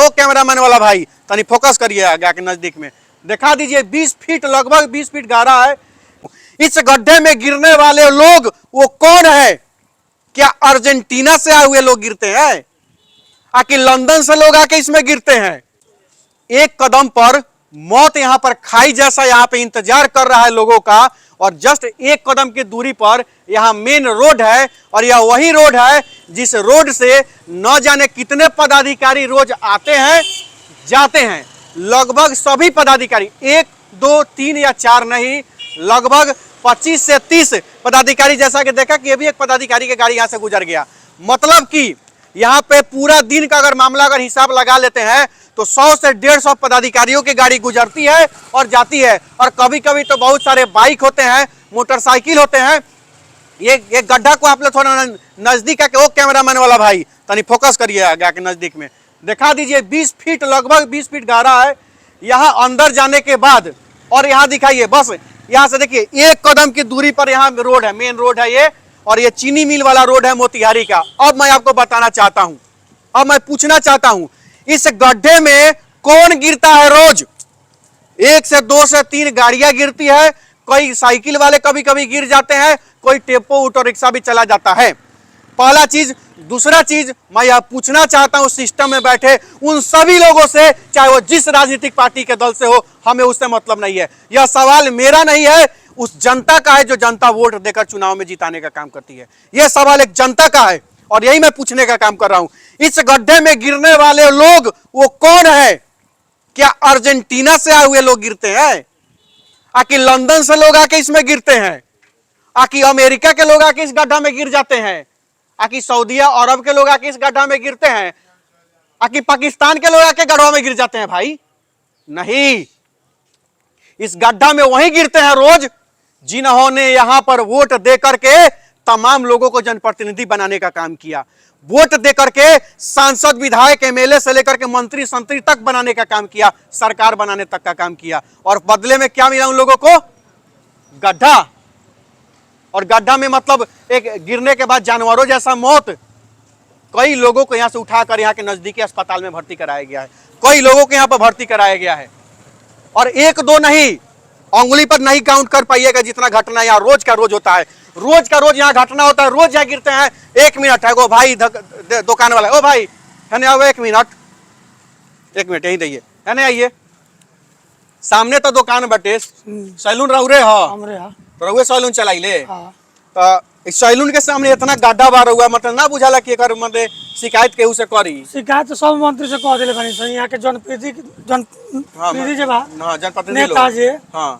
ओ cameraman वाला भाई तनी फोकस करिए आगे के नजदीक में दिखा दीजिए। 20 फीट लगभग 20 फीट गहरा है। इस गड्ढे में गिरने वाले लोग वो कौन है? क्या अर्जेंटीना से आए हुए लोग गिरते हैं? आखिर लंदन से लोग आके इसमें गिरते हैं? एक कदम पर मौत यहां पर खाई जैसा यहां पे इंतजार कर रहा है लोगों का। और जस्ट एक कदम की दूरी पर यहां मेन रोड है और यह वही रोड है जिस रोड से न जाने कितने पदाधिकारी रोज आते हैं जाते हैं। लगभग सभी पदाधिकारी, 1 2 3 या 4 नहीं, लगभग 25 से 30 पदाधिकारी, जैसा कि देखा कि अभी एक पदाधिकारी की गाड़ी यहां से गुजर गया। मतलब कि यहां पे पूरा दिन का अगर मामला अगर हिसाब लगा लेते हैं तो 100 से 150 पदाधिकारियों की गाड़ी गुजरती है और जाती है। और कभी कभी तो बहुत सारे बाइक होते हैं, मोटरसाइकिल होते हैं। ये गड्ढा को आप लोग थोड़ा नजदीक आके, ओ कैमरामैन वाला भाई तनी फोकस करिए आगे के नजदीक में दिखा दीजिए। 20 फीट लगभग 20 फीट गहरा है। यहां अंदर जाने के बाद और यहां दिखाइए, बस यहां से देखिए 1 कदम की दूरी पर यहां रोड है, मेन रोड है ये। और ये चीनी मिल वाला रोड है मोतिहारी का। अब मैं आपको बताना चाहता हूं, अब मैं पूछना चाहता हूं, इस गड्ढे में कौन गिरता है रोज? 1 से 2 से 3 गाड़ियां गिरती है। कोई साइकिल वाले कभी कभी गिर जाते हैं, कोई टेम्पो ऑटो रिक्शा भी चला जाता है। पहला चीज। दूसरा चीज मैं यह पूछना चाहता हूं सिस्टम में बैठे उन सभी लोगों से, चाहे वो जिस राजनीतिक पार्टी के दल से हो, हमें उससे मतलब नहीं है। यह सवाल मेरा नहीं है, उस जनता का है जो जनता वोट देकर चुनाव में जिताने का काम करती है। यह सवाल एक जनता का है और यही मैं पूछने का काम कर रहा हूं। इस गड्ढे में गिरने वाले लोग वो कौन है? क्या अर्जेंटीना से आए हुए लोग गिरते हैं? आखिर लंदन से लोग आके इसमें गिरते हैं? आखिर अमेरिका के लोग आके इस गड्ढा में गिर जाते हैं? आखिर सऊदी अरब के लोग आके इस गड्ढा में गिरते हैं? आखिर पाकिस्तान के लोग आके गड्ढा में गिर जाते हैं? भाई नहीं, इस गड्ढा में वही गिरते हैं रोज जिन्होंने यहां पर वोट दे करके तमाम लोगों को जनप्रतिनिधि बनाने का काम किया। वोट देकर के सांसद, विधायक, एमएलए से लेकर के मंत्री संतरी तक बनाने का काम किया, सरकार बनाने तक का काम किया। और बदले में क्या मिला उन लोगों को? गड्ढा। और गड्ढा में मतलब एक गिरने के बाद जानवरों जैसा मौत। कई लोगों को यहां से उठाकर यहां के नजदीकी अस्पताल में भर्ती कराया गया है। कई लोगों को यहां पर भर्ती कराया गया है। और 1 2 नहीं, उंगली पर नहीं काउंट कर पाइएगा जितना घटना यहाँ रोज का रोज होता है। रोज का रोज यहाँ घटना होता है, रोज यहाँ गिरते हैं। 1 मिनट है गो भाई, दुकान वाला, ओ भाई है ना, 1 मिनट, 1 मिनट यही रहिए, है ना, आइए सामने तो दुकान बटे सैलून रहू रे तो रहुए सैलून चलाई ले। तो सैलून के सामने इतना गड्ढा बार हुआ, मतलब ना बुझाला कि एकर मतलब शिकायत केहू से करी? शिकायत तो सब मंत्री से कह दिले बानी सही। यहाँ के जनप्रतिनिधि जे बा, जनप्रतिनिधि नेता जे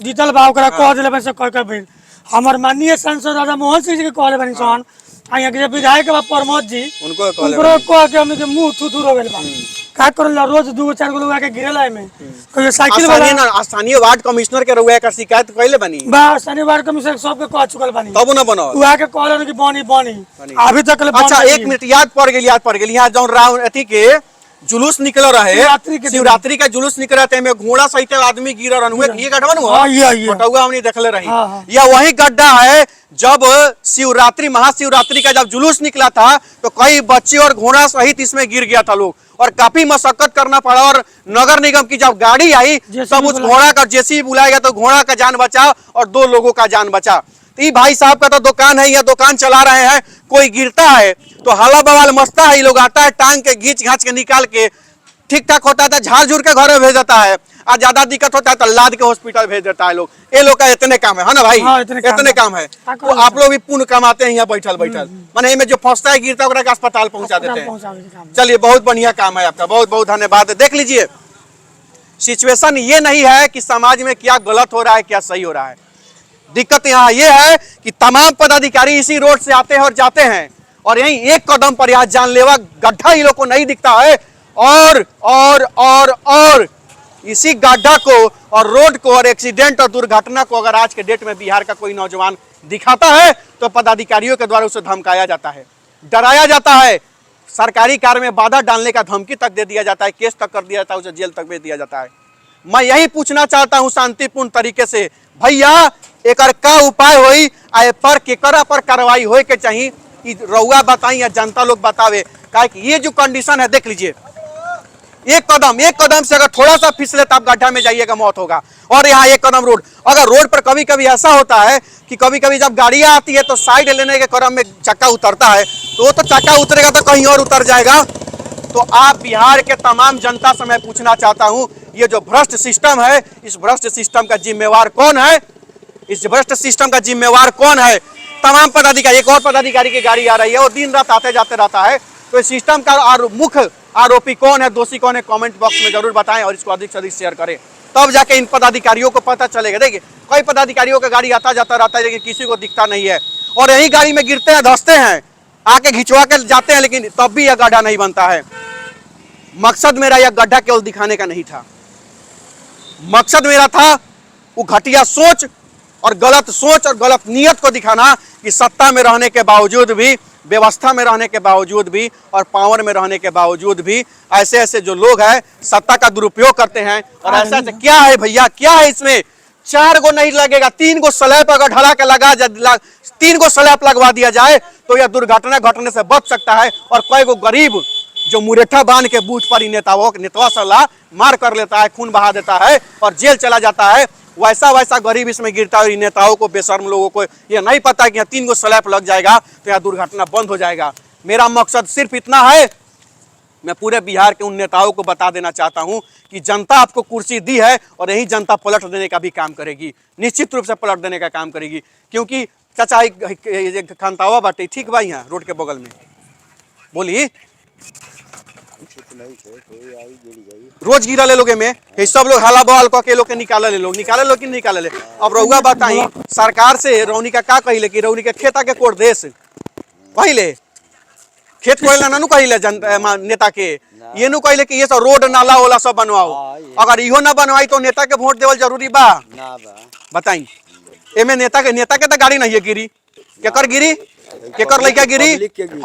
जीतल बा, ओकरा कह दिले बानी से कह के हमर माननीय सांसद राजा मोहन सिंह जी के कहले बानी सन। आ यहाँ के विधायक बा प्रमोद जी, उनको कह के हमने के मुंह थुथुर हो गेल बा। का करला रोज 2 4 गो लोग आके गिरेला एमे। कोई साइकिल वाला स्थानीय वार्ड कमिश्नर के रहुआ का शिकायत कइले बानी? बा स्थानीय वार्ड कमिश्नर सब के कह चुकल बानी, तब ना बनाओ। उ आके कहलन कि बनी अभी तक ले। अच्छा 1 मिनट, याद पड़ गेल यहाँ जौन राव अथी के जुलूस निकल रहे, शिवरात्रि का जुलूस निकल रहे में घोड़ा सहित आदमी गिर रहे, ये गड्ढा फोटोआ हमने देखले रही। यह वही गड्ढा है जब शिवरात्रि, महाशिवरात्रि का जब जुलूस निकला था तो कई बच्चे और घोड़ा सहित इसमें गिर गया था लोग, और काफी मशक्कत करना पड़ा। और नगर निगम की जब गाड़ी आई तब उस घोड़ा का जेसीबी बुलाया गया तो घोड़ा का जान बचा और 2 लोगों का जान बचा। तो भाई साहब का तो दुकान है, यह दुकान चला रहे हैं, कोई गिरता है तो हल्ला बवाल मचता है, लोग आता है टांग के घींच घाच के निकाल के, ठीक ठाक होता है तो झाड़ झूर के घर में भेज देता है, और ज्यादा दिक्कत होता है तो लाद के हॉस्पिटल भेज देता है लोग। ये लोग का इतने काम है ना भाई? इतने काम है। तो आप लोग भी पुण्य कमाते हैं यहाँ बैठल माने में जो फंसता है गिरता है अस्पताल पहुंचा देते हैं। चलिए बहुत बढ़िया काम है आपका, बहुत बहुत धन्यवाद। देख लीजिए सिचुएशन ये नहीं है कि समाज में क्या गलत हो रहा है क्या सही हो रहा है। दिक्कत यहाँ ये है कि तमाम पदाधिकारी इसी रोड से आते हैं और जाते हैं, और यही 1 कदम पर यहाँ जानलेवा गड्ढा ही लोग को नहीं दिखता है। और इसी गड्ढा को और रोड को और एक्सीडेंट और दुर्घटना को अगर आज के डेट में बिहार का कोई नौजवान दिखाता है तो पदाधिकारियों के द्वारा उसे धमकाया जाता है, डराया जाता है, सरकारी कार्य में बाधा डालने का धमकी तक दे दिया जाता है, केस तक कर दिया जाता है, उसे जेल तक भेज दिया जाता है। मैं यही पूछना चाहता हूं शांतिपूर्ण तरीके से, भैया एक का उपाय होई आए पर केकरा पर कार्रवाई होए के चाहिए रउआ बताई या जनता लोग बतावे। काहे कि ये जो कंडीशन है देख लीजिए, एक कदम से अगर थोड़ा सा फिसले तो आप गड्ढा में जाइएगा, मौत होगा। और यहाँ एक कदम रोड, अगर रोड पर कभी कभी ऐसा होता है कि कभी कभी जब गाड़ियां आती है तो साइड लेने के क्रम में चक्का उतरता है, तो वो तो चक्का उतरेगा तो कहीं और उतर जाएगा। तो आप बिहार के तमाम जनता से मैं पूछना चाहता हूं, ये जो भ्रष्ट सिस्टम है, इस भ्रष्ट सिस्टम का जिम्मेवार कौन है? इस भ्रष्ट सिस्टम का जिम्मेवार कौन है? तमाम पदाधिकारी, एक और पदाधिकारी की गाड़ी आ रही है, वो दिन रात आते जाते रहता है। तो इस सिस्टम का मुख्य आरोपी कौन है, दोषी कौन है, कमेंट बॉक्स में जरूर बताएं और इसको अधिक से अधिक शेयर करें, तब जाके इन पदाधिकारियों को पता चलेगा। देखिए कई पदाधिकारियों का गाड़ी आता जाता रहता है लेकिन किसी को दिखता नहीं है, और यही गाड़ी में गिरते हैं, धंसते हैं, आके घिंचवा के जाते हैं, लेकिन तब भी यह गड्ढा नहीं बनता है। मकसद मेरा यह गड्ढा केवल दिखाने का नहीं था, मकसद मेरा था वो घटिया सोच और गलत नीयत को दिखाना कि सत्ता में रहने के बावजूद भी, व्यवस्था में रहने के बावजूद भी और पावर में रहने के बावजूद भी ऐसे ऐसे जो लोग हैं सत्ता का दुरुपयोग करते हैं। और ऐसा क्या है भैया, क्या है इसमें? 4 गो नहीं लगेगा, 3 गो स्लैब अगर ढला के 3 गो स्लैब लगवा दिया जाए तो यह दुर्घटना घटने से बच सकता है। और कई गो गरीब जो मुरेठा बांध के बूथ पर नेताओं सलाह मार कर लेता है, खून बहा देता है और जेल चला जाता है, वैसा गरीब इसमें गिरता है। नेताओं को, बेशर्म लोगों को ये नहीं पता कि यहाँ 3 गो स्लैब लग जाएगा तो यहाँ दुर्घटना बंद हो जाएगा। मेरा मकसद सिर्फ इतना है, मैं पूरे बिहार के उन नेताओं को बता देना चाहता हूं कि जनता आपको कुर्सी दी है और यही जनता पलट देने का भी काम करेगी, निश्चित रूप से पलट देने का काम करेगी। क्योंकि चाचा खंतावा बाटे ठीक भाई, यहाँ रोड के बगल में बोली रोज गिरा ले लोगे में, सब लोग हाला बवाल के लोग के निकाले ले कि निकाले ले। अब रउआ बताई सरकार से रौनी का कहिले कि रौनी के खेता के कोड देश कहिले खेत कोयला नानू कहिले नेता के ये नु कहिले कि ये सब रोड नाला ओला सब बनवाओ। अगर इहो ना बनवाई तो नेता के वोट देवल जरूरी बा? बताई एमे नेता के तो गाड़ी नहीं है गिरी, केकर गिरी, केकर लइका गिरी,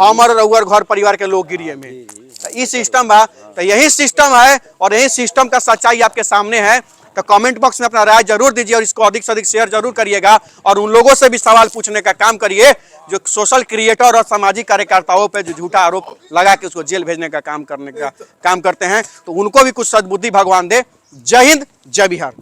हमर रउअर घर परिवार के लोग गिरी में। इस सिस्टम बा, तो यही सिस्टम है और यही सिस्टम का सच्चाई आपके सामने है। तो कमेंट बॉक्स में अपना राय जरूर दीजिए और इसको अधिक से अधिक शेयर जरूर करिएगा और उन लोगों से भी सवाल पूछने का काम करिए जो सोशल क्रिएटर और सामाजिक कार्यकर्ताओं पे जो झूठा आरोप लगा के उसको जेल भेजने का काम करते हैं। तो उनको भी कुछ सद्बुद्धि भगवान दे। जय हिंद, जय बिहार।